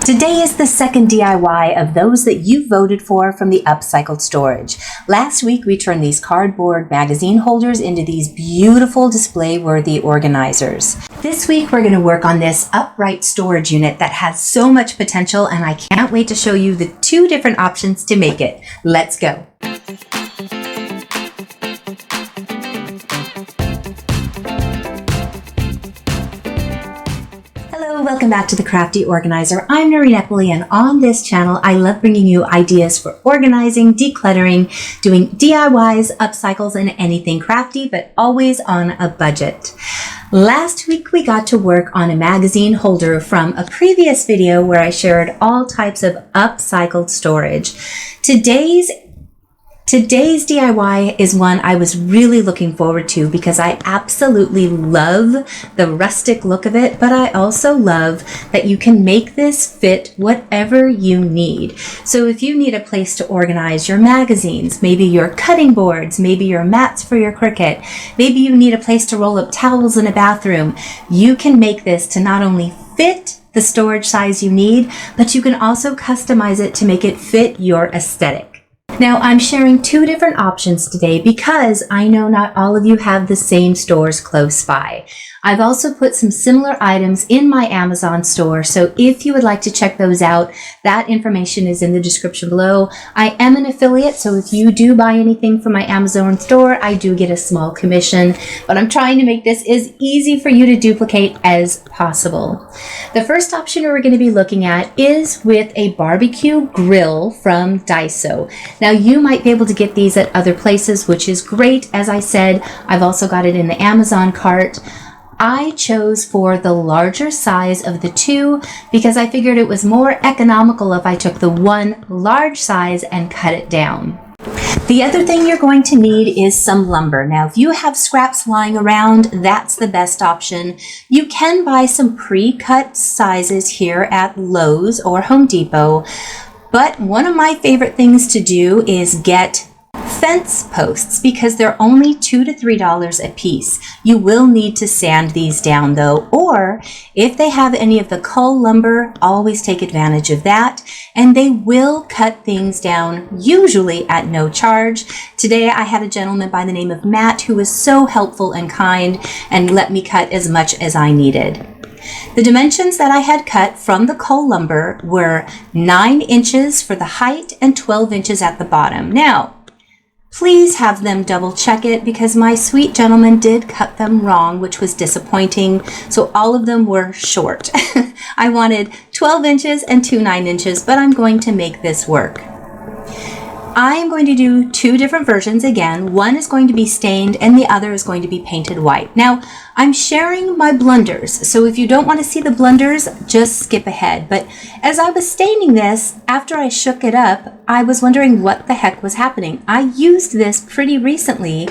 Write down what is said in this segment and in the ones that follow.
Today is the second DIY of those that you voted for from the upcycled storage. Last week we turned these cardboard magazine holders into these beautiful display-worthy organizers. This week we're going to work on this upright storage unit that has so much potential, and I can't wait to show you the two different options to make it. Let's go. Welcome back to the Crafty Organizer. I'm Noreen Eppley, and on this channel I love bringing you ideas for organizing, decluttering, doing DIYs, upcycles, and anything crafty, but always on a budget. Last week we got to work on a magazine holder from a previous video where I shared all types of upcycled storage. Today's DIY is one I was really looking forward to because I absolutely love the rustic look of it, but I also love that you can make this fit whatever you need. So if you need a place to organize your magazines, maybe your cutting boards, maybe your mats for your Cricut, maybe you need a place to roll up towels in a bathroom, you can make this to not only fit the storage size you need, but you can also customize it to make it fit your aesthetic. Now, I'm sharing two different options today because I know not all of you have the same stores close by. I've also put some similar items in my Amazon store, so if you would like to check those out, that information is in the description below. I am an affiliate, so if you do buy anything from my Amazon store, I do get a small commission, but I'm trying to make this as easy for you to duplicate as possible. The first option we're going to be looking at is with a barbecue grill from Daiso. Now, you might be able to get these at other places, which is great. As I said, I've also got it in the Amazon cart. I chose for the larger size of the two because I figured it was more economical if I took the one large size and cut it down. The other thing you're going to need is some lumber. Now, if you have scraps lying around, that's the best option. You can buy some pre-cut sizes here at Lowe's or Home Depot, but one of my favorite things to do is get fence posts because they're only $2 to $3 a piece. You will need to sand these down though, or if they have any of the cull lumber, always take advantage of that, and they will cut things down usually at no charge. Today I had a gentleman by the name of Matt who was so helpful and kind and let me cut as much as I needed. The dimensions that I had cut from the cull lumber were 9 inches for the height and 12 inches at the bottom. Now, please have them double check it because my sweet gentleman did cut them wrong, which was disappointing. So all of them were short. I wanted 12 inches and 2 9 inches, but I'm going to make this work. I am going to do two different versions again. One is going to be stained and the other is going to be painted white. Now, I'm sharing my blunders, so if you don't want to see the blunders, just skip ahead. But as I was staining this, after I shook it up, I was wondering what the heck was happening. I used this pretty recently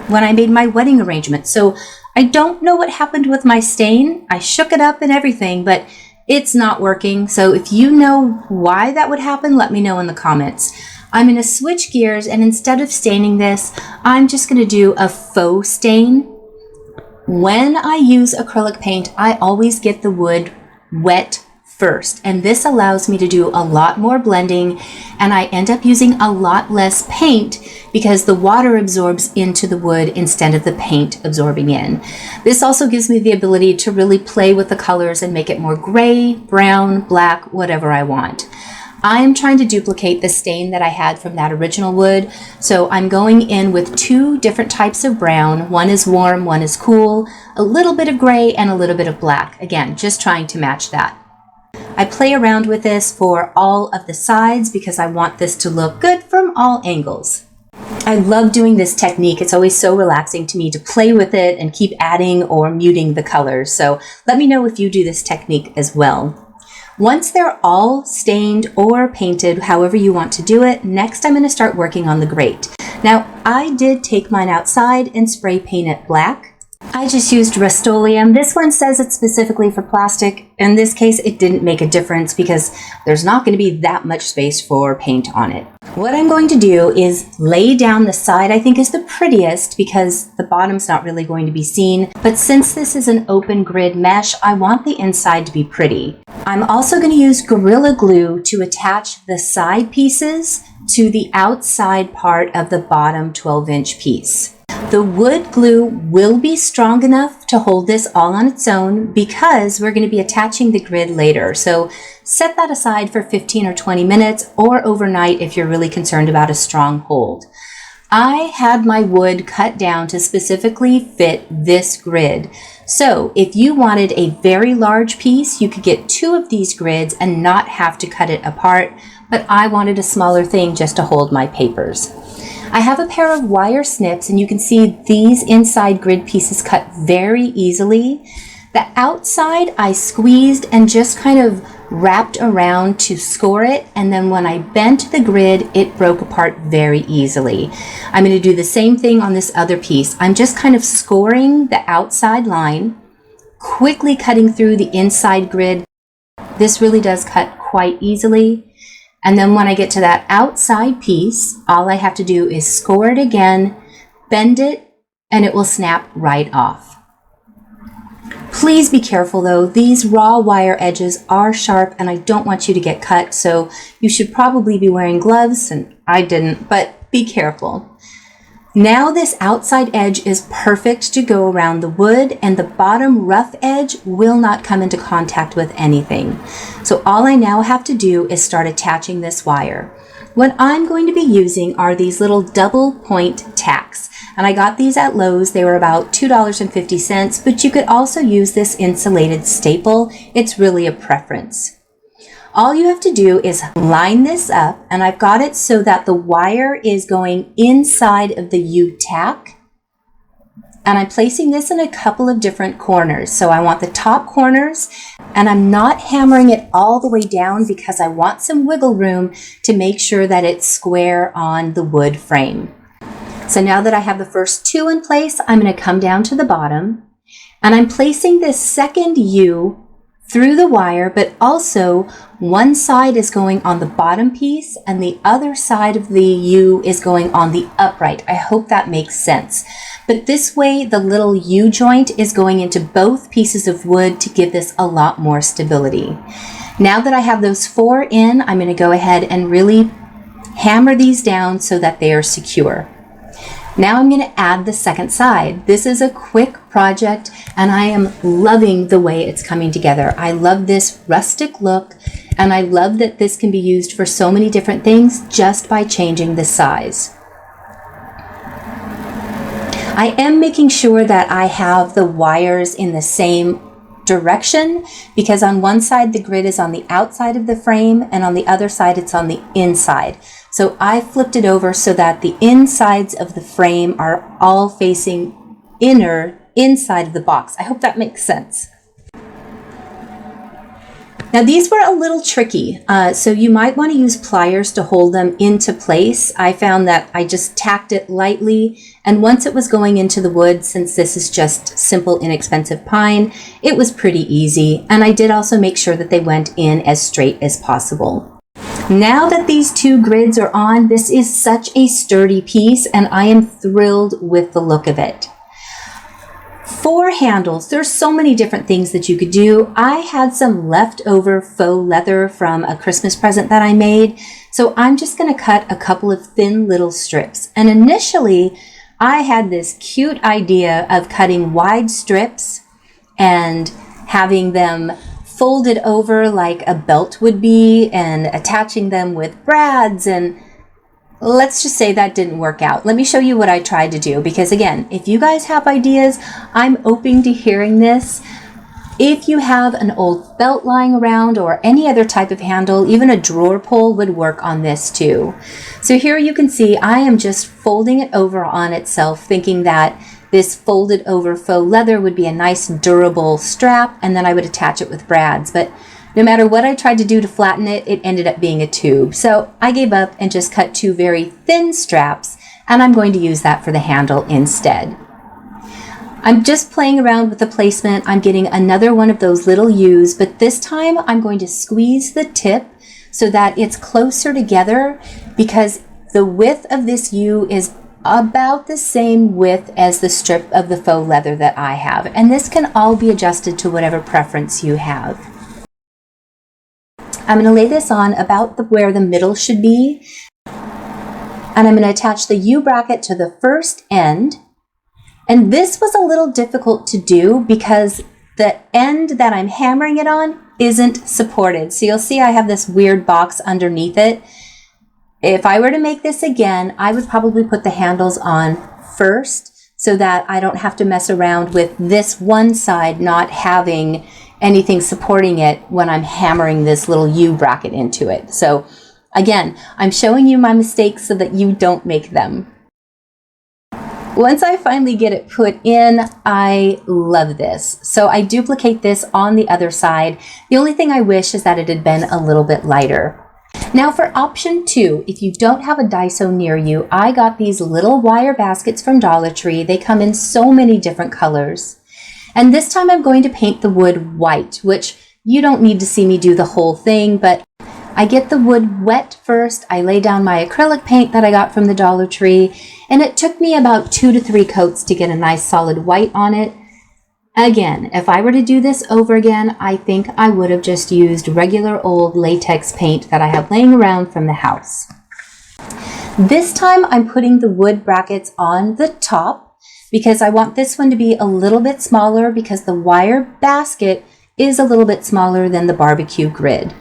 when I made my wedding arrangement, so I don't know what happened with my stain. I shook it up and everything, but it's not working. So if you know why that would happen, let me know in the comments. I'm going to switch gears, and instead of staining this, I'm just going to do a faux stain. When I use acrylic paint, I always get the wood wet first, and this allows me to do a lot more blending, and I end up using a lot less paint because the water absorbs into the wood instead of the paint absorbing in. This also gives me the ability to really play with the colors and make it more gray, brown, black, whatever I want. I am trying to duplicate the stain that I had from that original wood, so I'm going in with two different types of brown. One is warm, one is cool, a little bit of gray and a little bit of black. Again, just trying to match that. I play around with this for all of the sides because I want this to look good from all angles. I love doing this technique. It's always so relaxing to me to play with it and keep adding or muting the colors. So let me know if you do this technique as well. Once they're all stained or painted, however you want to do it, next I'm going to start working on the grate. Now, I did take mine outside and spray paint it black. I just used Rust-Oleum. This one says it's specifically for plastic. In this case, it didn't make a difference because there's not going to be that much space for paint on it. What I'm going to do is lay down the side I think is the prettiest because the bottom's not really going to be seen. But since this is an open grid mesh, I want the inside to be pretty. I'm also going to use Gorilla Glue to attach the side pieces to the outside part of the bottom 12-inch piece. The wood glue will be strong enough to hold this all on its own because we're going to be attaching the grid later. So set that aside for 15 or 20 minutes or overnight if you're really concerned about a strong hold. I had my wood cut down to specifically fit this grid. So if you wanted a very large piece, you could get 2 of these grids and not have to cut it apart. But I wanted a smaller thing just to hold my papers. I have a pair of wire snips and you can see these inside grid pieces cut very easily. The outside I squeezed and just kind of wrapped around to score it, and then when I bent the grid it broke apart very easily. I'm going to do the same thing on this other piece. I'm just kind of scoring the outside line, quickly cutting through the inside grid. This really does cut quite easily. And then when I get to that outside piece, all I have to do is score it again, bend it, and it will snap right off. Please be careful though. These raw wire edges are sharp and I don't want you to get cut, so you should probably be wearing gloves, and I didn't, but be careful. Now this outside edge is perfect to go around the wood, and the bottom rough edge will not come into contact with anything. So all I now have to do is start attaching this wire. What I'm going to be using are these little double point tacks. And I got these at Lowe's. They were about $2.50, but you could also use this insulated staple. It's really a preference. All you have to do is line this up, and I've got it so that the wire is going inside of the U-tack. And I'm placing this in a couple of different corners. So I want the top corners, and I'm not hammering it all the way down because I want some wiggle room to make sure that it's square on the wood frame. So now that I have the first 2 in place, I'm going to come down to the bottom, and I'm placing this second U through the wire, but also one side is going on the bottom piece and the other side of the U is going on the upright. I hope that makes sense. But this way the little U joint is going into both pieces of wood to give this a lot more stability. Now that I have those 4 in, I'm going to go ahead and really hammer these down so that they are secure. Now I'm going to add the second side. This is a quick project and I am loving the way it's coming together. I love this rustic look, and I love that this can be used for so many different things just by changing the size. I am making sure that I have the wires in the same direction because on one side the grid is on the outside of the frame and on the other side it's on the inside. So I flipped it over so that the insides of the frame are all facing inside of the box. I hope that makes sense. Now these were a little tricky, so you might want to use pliers to hold them into place. I found that I just tacked it lightly, and once it was going into the wood, since this is just simple, inexpensive pine, it was pretty easy. And I did also make sure that they went in as straight as possible. Now that these 2 grids are on, this is such a sturdy piece and I am thrilled with the look of it. For handles, there's so many different things that you could do. I had some leftover faux leather from a Christmas present that I made, so I'm just going to cut a couple of thin little strips. And initially, I had this cute idea of cutting wide strips and having them folded over like a belt would be and attaching them with brads, and let's just say that didn't work out. Let me show you what I tried to do, because again, if you guys have ideas, I'm open to hearing this. If you have an old belt lying around or any other type of handle, even a drawer pull would work on this too. So here you can see I am just folding it over on itself, thinking that this folded over faux leather would be a nice durable strap, and then I would attach it with brads. But no matter what I tried to do to flatten it, it ended up being a tube. So I gave up and just cut 2 very thin straps, and I'm going to use that for the handle instead. I'm just playing around with the placement. I'm getting another one of those little U's, but this time I'm going to squeeze the tip so that it's closer together, because the width of this U is about the same width as the strip of the faux leather that I have. And this can all be adjusted to whatever preference you have. I'm going to lay this on about where the middle should be. And I'm going to attach the U bracket to the first end. And this was a little difficult to do because the end that I'm hammering it on isn't supported. So you'll see I have this weird box underneath it. If I were to make this again, I would probably put the handles on first so that I don't have to mess around with this one side not having anything supporting it when I'm hammering this little U bracket into it. So again, I'm showing you my mistakes so that you don't make them. Once I finally get it put in, I love this. So I duplicate this on the other side. The only thing I wish is that it had been a little bit lighter. Now for option 2, if you don't have a Daiso near you, I got these little wire baskets from Dollar Tree. They come in so many different colors. And this time I'm going to paint the wood white, which you don't need to see me do the whole thing, but I get the wood wet first. I lay down my acrylic paint that I got from the Dollar Tree, and it took me about 2 to 3 coats to get a nice solid white on it. Again, if I were to do this over again, I think I would have just used regular old latex paint that I have laying around from the house. This time I'm putting the wood brackets on the top because I want this one to be a little bit smaller because the wire basket is a little bit smaller than the barbecue grid.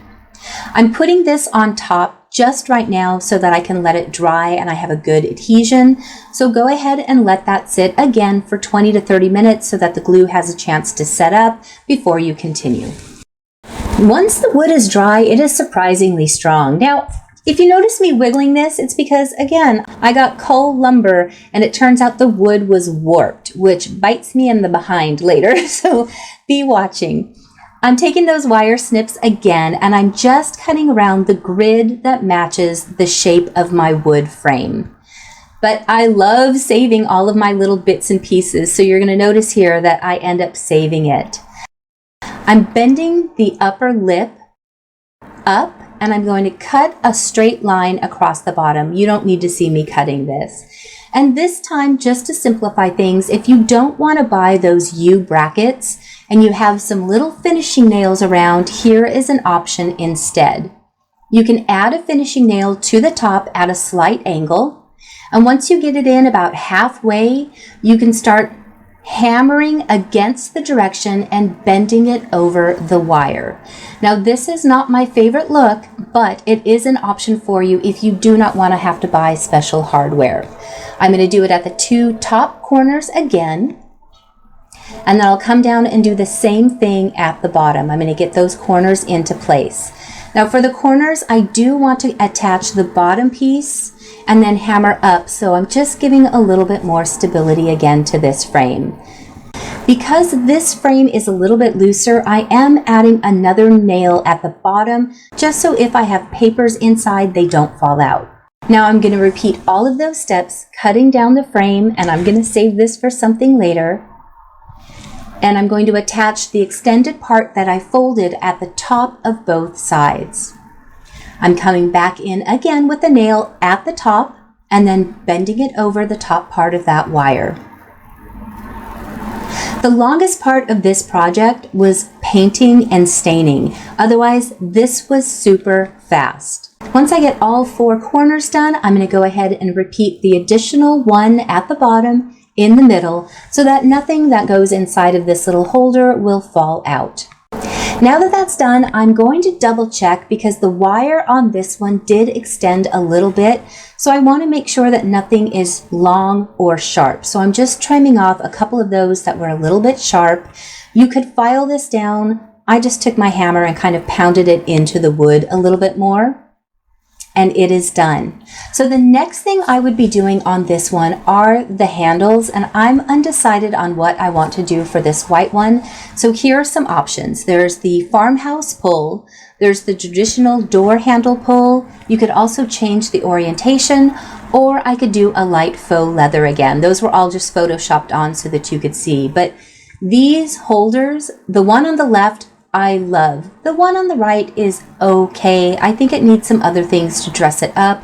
I'm putting this on top just right now so that I can let it dry and I have a good adhesion. So go ahead and let that sit again for 20 to 30 minutes so that the glue has a chance to set up before you continue. Once the wood is dry, it is surprisingly strong. Now, if you notice me wiggling this, it's because, again, I got cull lumber and it turns out the wood was warped, which bites me in the behind later, so be watching. I'm taking those wire snips again and I'm just cutting around the grid that matches the shape of my wood frame. But I love saving all of my little bits and pieces, so you're going to notice here that I end up saving it. I'm bending the upper lip up and I'm going to cut a straight line across the bottom. You don't need to see me cutting this. And this time, just to simplify things, if you don't want to buy those U brackets and you have some little finishing nails around, here is an option instead. You can add a finishing nail to the top at a slight angle. And once you get it in about halfway, you can start hammering against the direction and bending it over the wire. Now, this is not my favorite look, but it is an option for you if you do not want to have to buy special hardware. I'm going to do it at the 2 top corners again, and then I'll come down and do the same thing at the bottom. I'm going to get those corners into place. Now for the corners, I do want to attach the bottom piece and then hammer up, so I'm just giving a little bit more stability again to this frame. Because this frame is a little bit looser, I am adding another nail at the bottom, just so if I have papers inside, they don't fall out. Now I'm going to repeat all of those steps, cutting down the frame, and I'm going to save this for something later. And I'm going to attach the extended part that I folded at the top of both sides. I'm coming back in again with the nail at the top and then bending it over the top part of that wire. The longest part of this project was painting and staining. Otherwise, this was super fast. Once I get all 4 corners done, I'm going to go ahead and repeat the additional one at the bottom in the middle so that nothing that goes inside of this little holder will fall out. Now that that's done, I'm going to double check because the wire on this one did extend a little bit, so I want to make sure that nothing is long or sharp. So I'm just trimming off a couple of those that were a little bit sharp. You could file this down. I just took my hammer and kind of pounded it into the wood a little bit more, and it is done. So the next thing I would be doing on this one are the handles, and I'm undecided on what I want to do for this white one. So here are some options. There's the farmhouse pull, there's the traditional door handle pull. You could also change the orientation, or I could do a light faux leather again. Those were all just photoshopped on so that you could see. But these holders, the one on the left, I love. The one on the right is okay. I think it needs some other things to dress it up.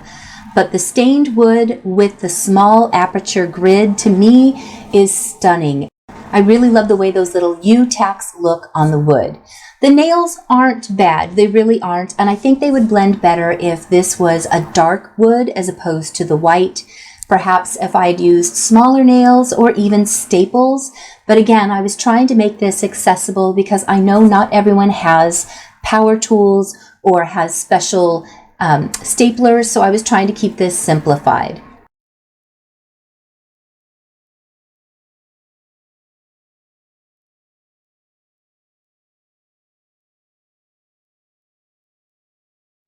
But the stained wood with the small aperture grid, to me, is stunning. I really love the way those little U-tacks look on the wood. The nails aren't bad, they really aren't, and I think they would blend better if this was a dark wood as opposed to the white. Perhaps if I'd used smaller nails or even staples. But again, I was trying to make this accessible because I know not everyone has power tools or has special staplers, so I was trying to keep this simplified.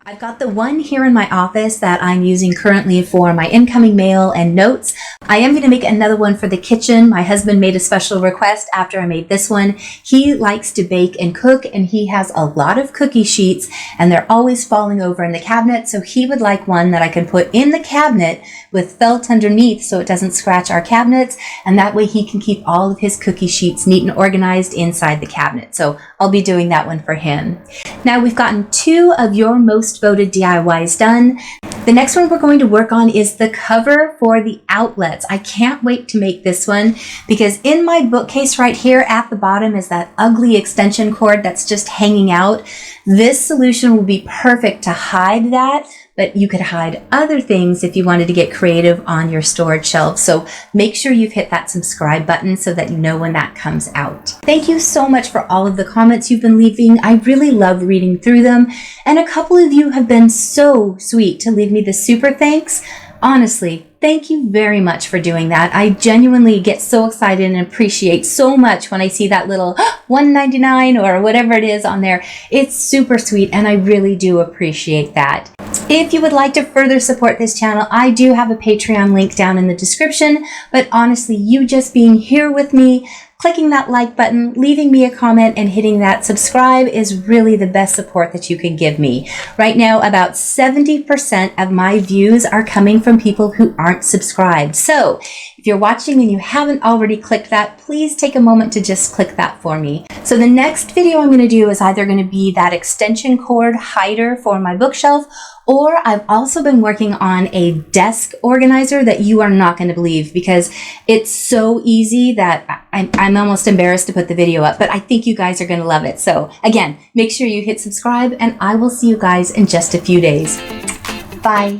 I've got the one here in my office that I'm using currently for my incoming mail and notes. I am going to make another one for the kitchen. My husband made a special request after I made this one. He likes to bake and cook, and he has a lot of cookie sheets, and they're always falling over in the cabinet, so he would like one that I can put in the cabinet with felt underneath so it doesn't scratch our cabinets, and that way he can keep all of his cookie sheets neat and organized inside the cabinet. So I'll be doing that one for him. Now we've gotten 2 of your most voted DIYs done. The next one we're going to work on is the cover for the outlets. I can't wait to make this one because in my bookcase right here at the bottom is that ugly extension cord that's just hanging out. This solution will be perfect to hide that, but you could hide other things if you wanted to get creative on your storage shelf. So make sure you've hit that subscribe button so that you know when that comes out. Thank you so much for all of the comments you've been leaving. I really love reading through them. And a couple of you have been so sweet to leave me the super thanks. Honestly, thank you very much for doing that. I genuinely get so excited and appreciate so much when I see that little $1.99 or whatever it is on there. It's super sweet and I really do appreciate that. If you would like to further support this channel, I do have a Patreon link down in the description, but honestly, you just being here with me, clicking that like button, leaving me a comment, and hitting that subscribe is really the best support that you can give me. Right now, about 70% of my views are coming from people who aren't subscribed. So if you're watching and you haven't already clicked that, please take a moment to just click that for me. So the next video I'm going to do is either going to be that extension cord hider for my bookshelf, or I've also been working on a desk organizer that you are not going to believe because it's so easy that I'm almost embarrassed to put the video up, but I think you guys are going to love it. So again, make sure you hit subscribe and I will see you guys in just a few days. Bye.